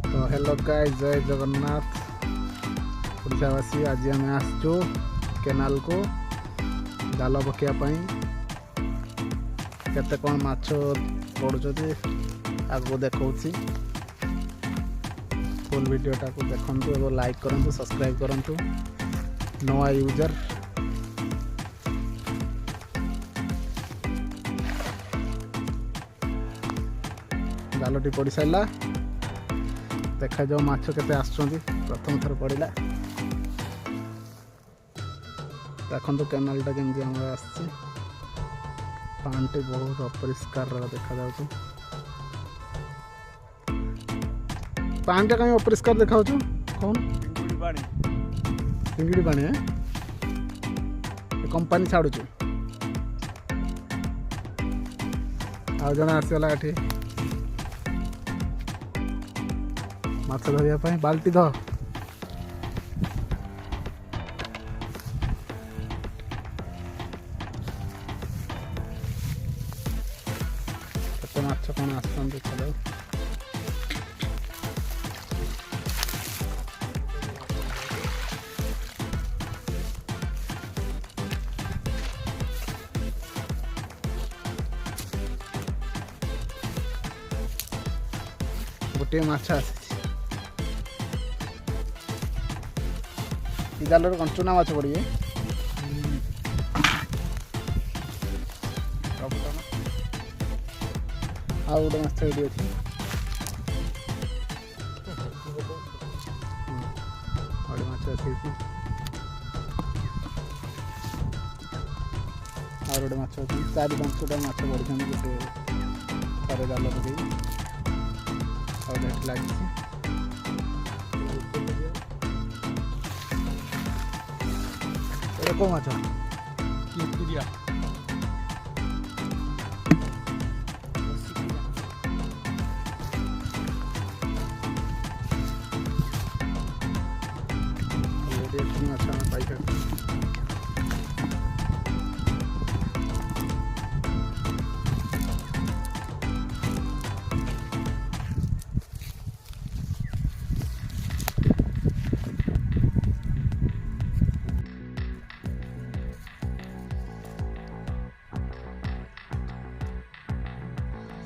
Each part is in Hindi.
तो हेलो गाइस, जय जगन्नाथ ओडावासी। आज आम आसचु केनाल को जाल पकाइवाई केते कौन माछ पड़ुଛନ୍ତି आगो देखा। फुल वीडियोटा को देखंतु एवं लाइक करंतु, सब्सक्राइब करंतु नवा यूजर। जालटी पड़ सारा देखा जाओ माछ केते आसुଛନ୍ତି। प्रथम थर पड़ा देखो केनालटा केमती आम आसी पानी बहुत अपरिष्कार देखा जाउछ। पानीटा कहीं अपरिष्कार देखा कौन चिंगड़ी पानी है कंपानी छाड़ू आ जन आसगला एठी माछ धरिया बाल्टी ध केते माछ कौन आसुଛନ୍ତି देखा। गोटे माछ आसी जाल कौन चुना माछ पड़े आ गोटे माछ ये अच्छी माछ आसी आ गोटे माछ अच्छी 4-5टा माछ पड़े गोटे थरे जाल पकई लगी। को माछ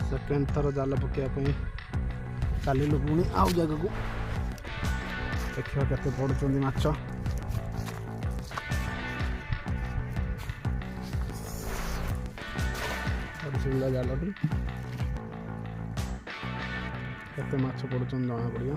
सेकेंड थर जाल पकाइवाई चलू पुणी आउ जगह को देखा केते पड़ुଛନ୍ତି माछ। जालटी केते माछ पड़ुଛନ୍ତି जना पड़ियो।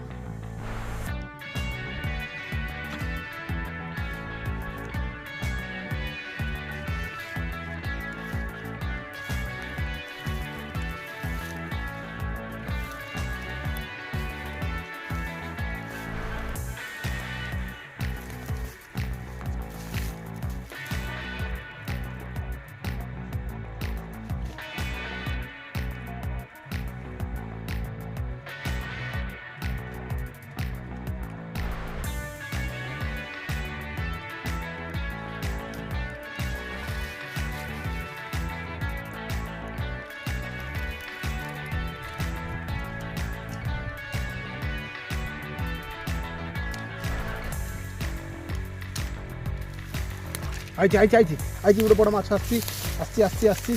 आई गोटे बड़ माछ आसी आसी आसी आसी